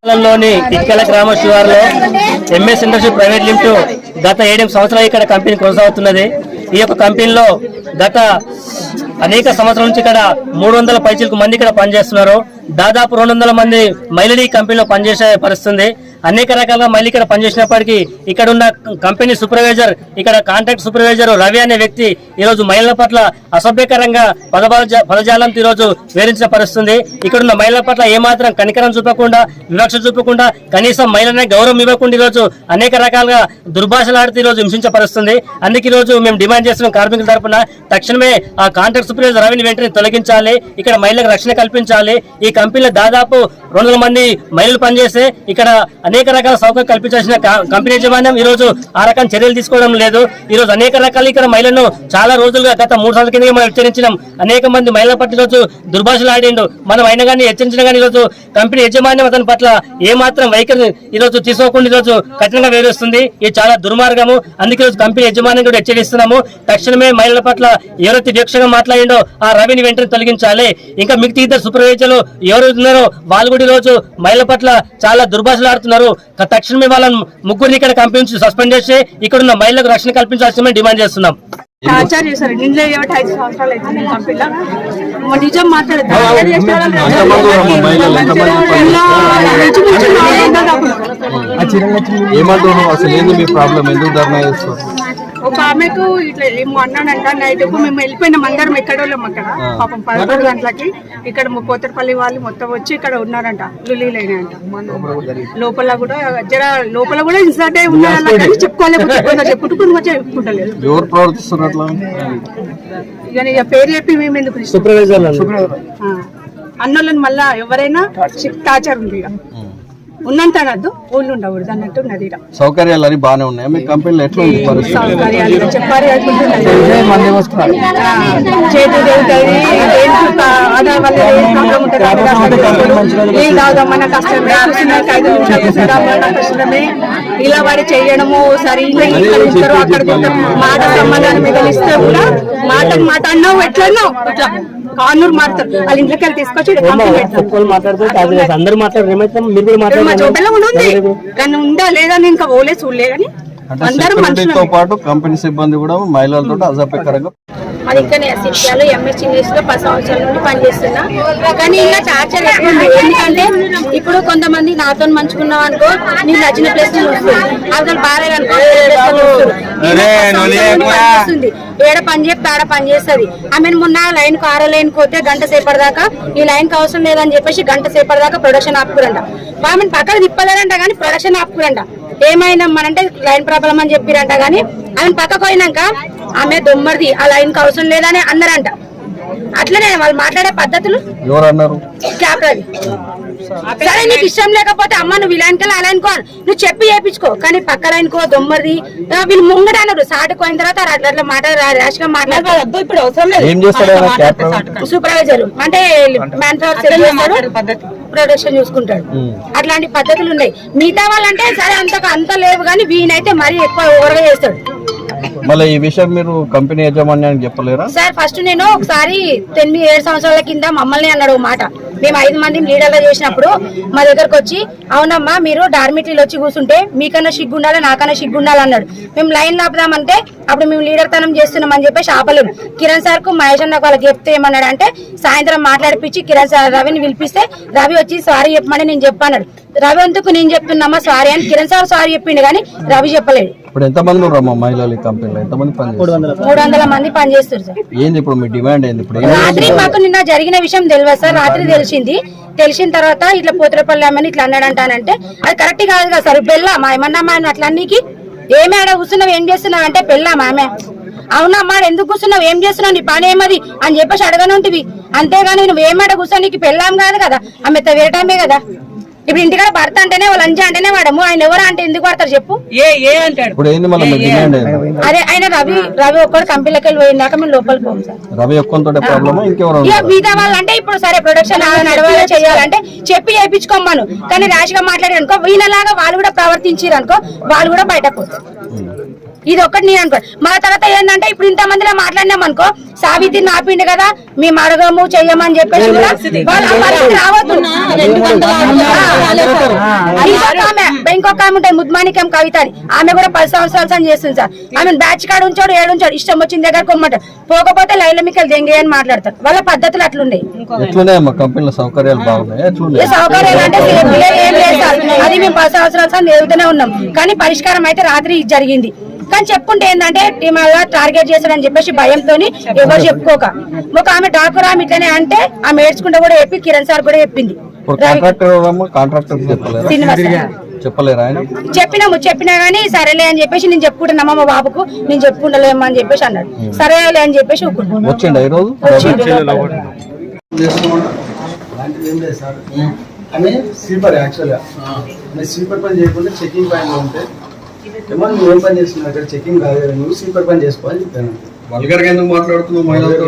లోని ఇక్కల గ్రామ శివారులో ఎంఎస్ ఇండస్ట్రీ ప్రైవేట్ లిమిటెడ్ గత 7 సంవత్సరాలు ఇక్కడ కంపెనీ కొనసాగుతున్నది. ఈ యొక్క కంపెనీలో గత అనేక సంవత్సరాల నుంచి ఇక్కడ 300 పైచిలకు మంది ఇక్కడ పనిచేస్తున్నారు. దాదాపు 200 మంది మహిళలు ఈ కంపెనీలో పనిచేసే పరిస్థితుంది. అనేక రకాలుగా మహిళలు ఇక్కడ పనిచేసినప్పటికీ ఇక్కడ ఉన్న కంపెనీ సూపర్వైజర్, ఇక్కడ కాంట్రాక్ట్ సూపర్వైజర్ రవి అనే వ్యక్తి ఈరోజు మహిళల పట్ల అసభ్యకరంగా పదజాలంతో ఈరోజు వేధించిన పరిస్థితుంది. ఇక్కడున్న మహిళల పట్ల ఏమాత్రం కనికరం చూపకుండా, వివక్ష చూపకుండా, కనీసం మహిళనే గౌరవం ఇవ్వకుండా ఈరోజు అనేక రకాలుగా దుర్భాషలాడుతూ ఈరోజు హింసించ పరిస్థితుంది. అందుకే ఈరోజు మేము డిమాండ్ చేస్తున్నాం కార్మికుల తరఫున తక్షణమే ఆ కాంట్రాక్ట్ సూపర్వైజర్ రవిని వెంటనే తొలగించాలి, ఇక్కడ మహిళలకు రక్షణ కల్పించాలి. ఈ కంపెనీలో దాదాపు 200 మంది మహిళలు పనిచేస్తే ఇక్కడ అనేక రకాల సౌకర్యం కల్పించాల్సిన కంపెనీ యాజమాన్యం ఈ రోజు ఆ రకం చర్యలు తీసుకోవడం లేదు. ఈ రోజు అనేక రకాల ఇక్కడ మహిళలను చాలా రోజులుగా గత 3 సంవత్సరాల కింద మనం హెచ్చరించినాం. అనేక మంది మహిళల పట్ల ఈరోజు దుర్భాషలు ఆడిండు. మనం అయినా కానీ హెచ్చరించిన కానీ ఈరోజు కంపెనీ యాజమాన్యం అతని పట్ల ఏమాత్రం వైఖరి ఈరోజు తీసుకోకుండా ఈరోజు కఠినంగా వేధిస్తుంది. ఇది చాలా దుర్మార్గము. అందుకే ఈరోజు కంపెనీ యాజమాన్యం కూడా హెచ్చరిస్తున్నాము. తక్షణమే మహిళల పట్ల ఎవరైతే వివక్షగా మాట్లాడిండో ఆ రవిని వెంటనే తొలగించాలి. ఇంకా మిగతా ఇద్దరు సూపర్వైజర్లు ఎవరు ఉన్నారో వాళ్ళు కూడా ఈరోజు మహిళల పట్ల చాలా దుర్భాషలు ఆడుతున్నారు. తక్షణమే వాళ్ళని ముగ్గురిని ఇక్కడ కంపెనీ నుంచి సస్పెండ్ చేసి ఇక్కడున్న మహిళలకు రక్షణ కల్పించాల్సిందని డిమాండ్ చేస్తున్నాం. నిజం మాట్లాడతారు. ఒక ఆమెకు ఇట్లా ఏమో అన్నాడంట. నైట్ మేము వెళ్ళిపోయినాం అందరం ఎక్కడోళ్ళం అక్కడ. పాపం 11 గంటలకి ఇక్కడ పోతరపల్లి వాళ్ళు మొత్తం వచ్చి ఇక్కడ ఉన్నారంట. లులీలైనాయంట. లోపల కూడా ఇన్సల్ట్ అయి ఉన్నారని చెప్పుకోలేకపోతే చెప్పుకుంటలేదు. ఇక పేరు చెప్పి మేము ఎందుకు అన్నోళ్ళని మళ్ళా ఎవరైనా టార్చర్ ఉంది. ఉన్నంత అనద్దు, ఊళ్ళు ఉండకూడదు అన్నట్టు ఉన్నది. సౌకర్యాలు అని బాగానే ఉన్నాయి. మీ కంపెనీలో ఎట్లా సౌకర్యాలు చెప్పారు. చేతి మన కష్టమే, 5 నిమిషాలు కష్టమే. ఇలా వాడి చేయడము సరే. ఇక్కడ అక్కడ మాట సంబంధాన్ని మిగిలిస్తే కూడా మాట అన్నావు ఎట్లన్నావు ఇట్లా కానూరు మారుతారు. వాళ్ళ ఇంట్లోకి వెళ్ళి తీసుకొచ్చి కానీ ఉందా లేదా ఇంకా ఓలే చూడలే. కానీ అందరూ పాటు కంపెనీ సిబ్బంది కూడా మహిళలతో అసభ్యకరంగా అది ఇక్కడ సిపియాలో ఎంఎస్ ఇంగ్లీష్ లో 10 సంవత్సరాల నుండి పనిచేస్తున్నా. కానీ ఇలా టార్చర్ ఎందుకంటే ఇప్పుడు కొంతమంది నాతో మంచుకున్నావు అనుకో, నీకు నచ్చిన ప్లేస్ వస్తుంది. అసలు బాగాలేదనుకో వస్తుంది. ఏడ పని చెప్తే ఆడ పని చేస్తుంది. ఆమె మొన్న లైన్ కు 6 లైన్ పోతే గంట సేపటి దాకా ఈ లైన్ కి అవసరం లేదని చెప్పేసి గంట సేపటి దాకా ప్రొడక్షన్ ఆపుకురంట. ఆమెను పక్కన తిప్పలేరంట కానీ ప్రొడక్షన్ ఆపుకురంట. ఏమైనా మనంటే లైన్ ప్రాబ్లం అని చెప్పిరంట. కానీ ఆమెను పక్కకు పోయినాక ఆమె దొమ్మరిది, ఆ లైన్ కి అవసరం లేదని అన్నారంట. అట్లనే వాళ్ళు మాట్లాడే పద్ధతులు. సరే నీకు ఇష్టం లేకపోతే అమ్మ నువ్వు ఇలా అనుకో అలా అనుకో నువ్వు చెప్పి చేయించుకో. కానీ పక్క లైన్కో దొమ్మరిది వీళ్ళు ముంగట అన్నారు. సాటుకు అయిన తర్వాత అట్లా ర్యాష్గా మాట్లాడదు. ఇప్పుడు అవసరం లేదు. సూపర్వైజర్ అంటే మ్యానుఫ్యాక్చర్ ప్రొడక్షన్ చూసుకుంటాడు. అట్లాంటి పద్ధతులు ఉన్నాయి. మిగతా వాళ్ళంటే సరే అంత లేవు. కానీ వీనైతే మరీ ఎక్కువ ఓవర్గా చేస్తాడు. మళ్ళీ ఈ విషయం మీరు కంపెనీ యాజమాన్యానికి చెప్పలేరా? సార్ ఫస్ట్ నేను ఒకసారి 7 సంవత్సరాల కింద మమ్మల్ని అన్నాడు మాట. మేము 5 మంది లీడర్లు చేసినప్పుడు మా దగ్గరకు వచ్చి అవునమ్మా మీరు డార్మిటరీలో వచ్చి కూర్చుంటే మీకన్నా సిగ్గుండాలి నాకన్నా సిగ్గుండాలి అన్నాడు. మేము లైన్ ఆపుదామంటే అప్పుడు మేము లీడర్ తనం చేస్తున్నాం అని చెప్పేసి ఆపలేము. కిరణ్ సార్ కు మహేష్ అన్న వాళ్ళకి చెప్తే ఏమన్నాడు అంటే సాయంత్రం మాట్లాడిపించి కిరణ్ సార్ రవిని పిలిపిస్తే రవి వచ్చి సారీ చెప్పమని నేను చెప్పాను. రవి ఎందుకు నేను చెప్తున్నామా సారీ అని కిరణ్ సార్ సారీ చెప్పిండు కానీ రవి చెప్పలేడు. ఇప్పుడు ఎంత మంది మహిళలు కంపెనీలో ఎంతమంది 300 మంది పనిచేస్తారు సార్. ఏంది ఇప్పుడు మీ డిమాండ్ ఏంది? ఇప్పుడు రాత్రి మాకు నిన్న జరిగిన విషయం తెలియదు సార్. రాత్రి తెలిసిన తర్వాత ఇట్లా పోతరపల్లి అమ్మని ఇట్లా అన్నాడంటానంటే అది కరెక్ట్ కాదు కదా సార్. పెళ్ళామా ఏమన్నా అట్లా నీకు ఏమి ఆడ కూర్చున్నావు ఏం చేస్తున్నావు అంటే పెళ్ళామా ఆమె. అవునమ్మా ఎందుకు కూర్చున్నావు ఏం చేస్తున్నావు నీ పని ఏమది అని చెప్పేసి అడగను ఉంటుంది. అంతేగాని నువ్వు ఏమాడ కూర్చొని నీకు పెళ్ళాం కాదు కదా, ఆమె వేరటమే కదా. ఇప్పుడు ఇంటికాడ భర్త అంటేనే వాళ్ళు అంజా అంటేనే వాడము. ఆయన ఎవరు అంటే ఎందుకు పడతారు చెప్పు. అదే ఆయన రవి ఒక్కడు కంపెనీలోకి వెళ్ళి పోయిందాక మేము లోపలికి పోము సార్. ఇక మిగతా వాళ్ళు అంటే ఇప్పుడు సరే ప్రొడక్షన్ నడవాలి చేయాలంటే చెప్పి చేయించుకోమను. కానీ ర్యాష్ గా మాట్లాడారు అనుకో వీళ్ళలాగా వాళ్ళు కూడా ప్రవర్తించారు అనుకో వాళ్ళు కూడా బయటకు పోతారు. ఇది ఒక్కటి నేను అనుకో. మన తర్వాత ఏంటంటే ఇప్పుడు ఇంతమందిలో మాట్లాడినాం అనుకో, సావిత్రిని ఆపిండు కదా మేము అడగము చెయ్యమని చెప్పేసి కూడా వాళ్ళు ఆ పరిస్థితి రావద్దు. ఇంకొక ఆమె ఉంటాయి ముద్మానికం కవిత అని, ఆమె కూడా 10 సంవత్సరాలు చేస్తుంది సార్. ఆమె బ్యాచ్ కాడ ఉంచాడు, ఏడుంచాడు, ఇష్టం వచ్చిన దగ్గర కొమ్మంట, పోకపోతే లైన్ల మీకు దెంగే అని మాట్లాడతారు. వాళ్ళ పద్ధతులు అట్లున్నాయి. కంపెనీలో సౌకర్యాలు బాగున్నాయి. సౌకర్యాలు అంటే ఏం లేదు సార్, అది మేము 10 సంవత్సరాలు నేర్పుతూనే ఉన్నాం. కానీ పరిష్కారం అయితే రాత్రి జరిగింది. కానీ చెప్పుకుంటే ఏంటంటే మళ్ళా టార్గెట్ చేస్తాడని చెప్పేసి భయంతో ఎవరు చెప్పుకోక, ఒక ఆమె డాక్టర్ ఆమె ఇట్లనే అంటే ఆమె ఏడ్చుకుంటా కూడా చెప్పి కిరణ్ సార్ కూడా చెప్పింది. చెప్పినా గానీ సరేలే అని చెప్పేసి నేను చెప్పుకుంటున్నామా మా బాబుకు, నేను చెప్పుకుంటలేమా అని చెప్పేసి అన్నాడు. సరేలే అని చెప్పేసి అని స్లీపర్ యాక్చువల్గా స్లీపర్ పని చేయకుండా చెకింగ్ పాయింట్ ఉంటే ఏమో నువ్వు ఏం పని చేస్తున్నావు ఇక్కడ చెకింగ్ కాదు కదా, నువ్వు స్లీపర్ పని చేసుకోవాలని చెప్పాను. వల్గర్గా ఎందుకు మాట్లాడుతున్నావు? మహిళలతో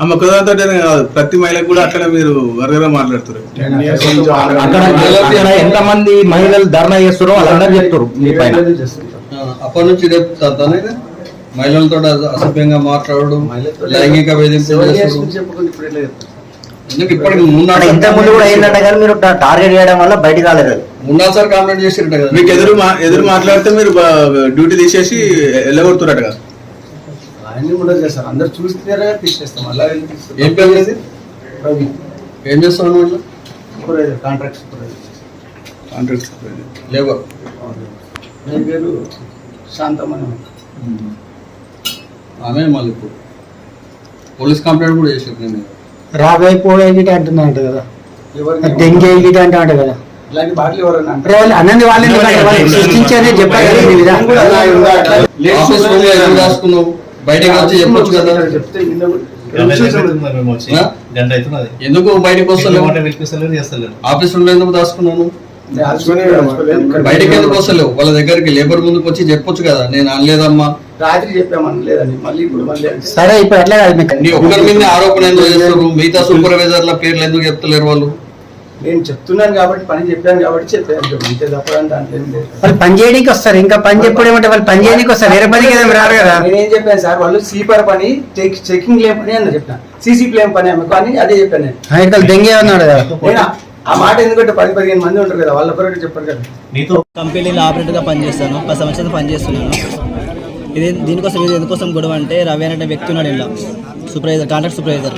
ఆమె ఒక్కదానితో ప్రతి మహిళకు కూడా అక్కడ మీరు వరదగా మాట్లాడుతారు. అక్కడ ఎంత మంది మహిళలు ధర్నా చేస్తారో వాళ్ళందరూ చెప్తారు మీ పైన. అప్పటి నుంచి చెప్తాను మహిళలతో అసభ్యంగా మాట్లాడడం, లైంగిక వేధింపులు చెప్పుకుంటే ఇప్పుడు ఎట్లా చెప్తాను. ఇంత ముందు కూడా ఏంటంటే కానీ మీరు టార్గెట్ చేయడం వల్ల బయట కాలేదు. సార్ కామెంట్ చేసిరట కదా, మీకు ఎదురు మాట్లాడితే మీరు డ్యూటీ తీసేసి వెళ్ళగొడుతున్నట్టు కదా. అన్ని కూడా చేస్తారు, అందరు చూస్తే తీసేస్తాం. అలా ఏం పేరు లేదు, ఏం చేస్తాను సూపర్వైజర్, కాంట్రాక్ట్ సూపర్వైజర్, లేబర్. మీ పేరు శాంతమని. ఆమె మళ్ళీ ఇప్పుడు పోలీస్ కంప్లైంట్ కూడా చేసారు. నేను రాబోయే పోయే గిట అంటున్నాంట కదా, డెంగే గిట అంటే కదా, ఇలాంటి బాటలు ఎవరైనా అన్నది వాళ్ళని సృష్టించేదే చెప్పారు. బయటకు వచ్చి చెప్పొచ్చు కదా, చెప్తే ఎందుకు బయటకు వస్తలేవు? ఆఫీసులో ఎందుకు దాచుకున్నాను? బయటకి ఎందుకు వస్తలేవు? వాళ్ళ దగ్గరికి లేబర్ ముందుకు వచ్చి చెప్పొచ్చు కదా, నేను అనలేదమ్మా, రాత్రి చెప్పామని లేదని. మళ్ళీ ఇప్పుడు మళ్ళీ సరే ఇప్పుడు ఎట్లా నీ ఒక్కరి మీద ఆరోపణ ఎందుకు చేస్తారు? మిగతా సూపర్వైజర్ల పేర్లు ఎందుకు చెప్తలేరు వాళ్ళు? నేను చెప్తున్నాను కాబట్టి, పని చెప్పాను కాబట్టి చెప్పాను, అంతే తప్పడానికి దాంట్లో ఏం లేదు. వాళ్ళు పని చేయడానికి వస్తారు, ఇంకా పని చెప్పడం ఏమంటే వాళ్ళు పని చేయడానికి వస్తారు, వేరే పనికి రారు కదా. నేనేం చెప్పాను సార్, వాళ్ళు సీపర్ పని చెకింగ్ లేం పని అని చెప్పాను, సీసీ ప్లేమ్ పని కానీ అదే చెప్పాను నేను. ఇక్కడ దెంగే ఉన్నాడు కదా, నేను ఆ మాట ఎందుకంటే 10-15 మంది ఉంటారు కదా, వాళ్ళ కొరకు చెప్పారు కదా. కంపెనీలో ఆపరేటర్గా పనిచేస్తాను, 10 సంవత్సరాలు పనిచేస్తున్నాను. దీనికోసం ఎందుకోసం గొడవ అంటే రవి అనే వ్యక్తి ఉన్నాడు ఇలా, supervisor, contract supervisor.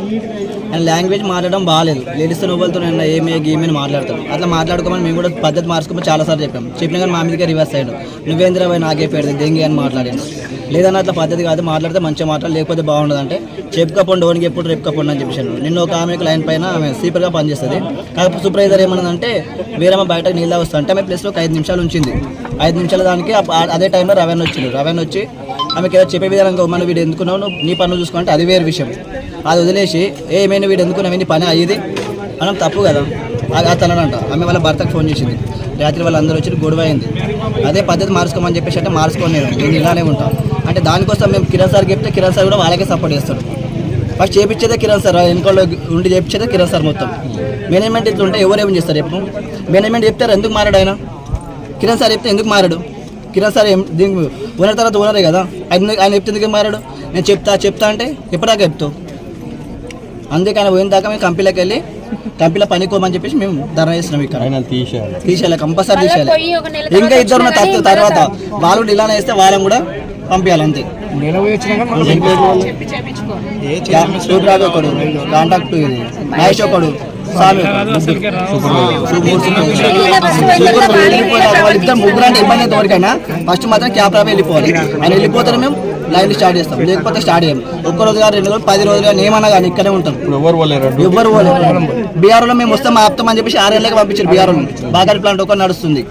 And language మాట్లాడడం బాగాలేదు, లేడీస్తో నోబులతో ఏమని మాట్లాడతాడు. అట్లా మాట్లాడుకోమని మేము కూడా పద్ధతి మార్చుకోమని చాలాసార్లు చెప్పినా కానీ మా మీదకే రివర్స్ అయ్యాడు. నువ్వేంద్రబాయ్ నాకే పెడదు దెంగి అని మాట్లాడాను. లేదన్నా అట్లా పద్ధతి కాదు, మాట్లాడితే మంచిగా మాట్లాడు, లేకపోతే బాగుండదు అంటే చెప్పుకపోండి, ఓనికి ఎప్పుడు రేపుకపోండి అని చెప్పాను. నిన్న ఒక ఆమెకు లైన్ పైన ఆమె స్లీపర్గా పనిచేస్తుంది. కాకపోతే సూపర్వైజర్ ఏమన్నదంటే వేరే బయటకు నీళ్ళు వస్తా అంటే ఆమె ప్లేస్లో ఒక 5 నిమిషాలు ఉంచింది. 5 నిమిషాల దానికి అదే టైంలో రవెన్ వచ్చిండు. రవెన్ వచ్చి ఆమెకి ఏదో చెప్పే విధానంగా మనం వీడు ఎందుకున్నావు, నువ్వు నీ పనులు చూసుకుంటే అది వేరే విషయం. అది వదిలేసి ఏమైనా వీడు ఎందుకున్నావు, నీ పని అయ్యేది మనం తప్పు కదా అతనంట. ఆమె వాళ్ళ భర్తకు ఫోన్ చేసింది, రాత్రి వాళ్ళందరూ వచ్చి గొడవ అయింది. అదే పద్ధతి మార్చుకోమని చెప్పేసి అంటే మార్చుకోని నేను ఇలానే ఉంటాను అంటే దానికోసం మేము కిరణ్ సార్ చెప్తే కిరణ్ సార్ కూడా వాళ్ళకే సపోర్ట్ చేస్తాడు. ఫస్ట్ చేపించేదే కిరణ్ సార్, వెనుకల్లో ఉండి చేపించేదే కిరణ్ సార్ మొత్తం. మేనేజ్మెంట్ ఇట్లా ఉంటే ఎవరు ఏం చేస్తారు ఎప్పుడు? మేనేజ్మెంట్ చెప్తారు ఎందుకు మారాడు ఆయన, కిరణ్ సార్ చెప్తే ఎందుకు మారాడు? కిరణ్ సార్ దీనికి ఓనర్ తర్వాత ఓనరే కదా, ఆయన చెప్తే ఎందుకు మారాడు? నేను చెప్తా అంటే ఎప్పటిదాకా చెప్తావు? అందుకే ఆయన పోయిన దాకా మేము కంపెనీలోకి వెళ్ళి కంపెనీలో పనికోమని చెప్పేసి మేము ధర్నా చేస్తున్నాం. ఇక్కడ తీసేయాలి, కంపల్సరీ తీసేయాలి. ఇంకా ఇద్దరు తర్వాత వాళ్ళు కూడా ఇలానే వేస్తే వాళ్ళని కూడా పంపించాలి అంతే. ఒకడు కాంటాక్ట్ ఇది మహేష్ ఒకడు వాళ్ళిద్దరు ముగ్గురు అంటే ఇబ్బంది అయితే ఎవరికైనా ఫస్ట్ మాత్రం క్యాబ్ రాబీ వెళ్ళిపోవాలి. ఆయన వెళ్ళిపోతారు మేము లైన్ స్టార్ట్ చేస్తాం, లేకపోతే స్టార్ట్ చేయం. ఒక్క రోజు కానీ 2 రోజులు 10 రోజులు కానీ ఏమన్నా కానీ ఇక్కడే ఉంటాం. ఎవరు బీఆర్ఓలో మేము వస్తాం ఆపుతాం అని చెప్పేసి 6 ఏళ్ళకి పంపించారు. బీఆర్ఓ బాగారి ప్లాంట్ ఒక నడుస్తుంది.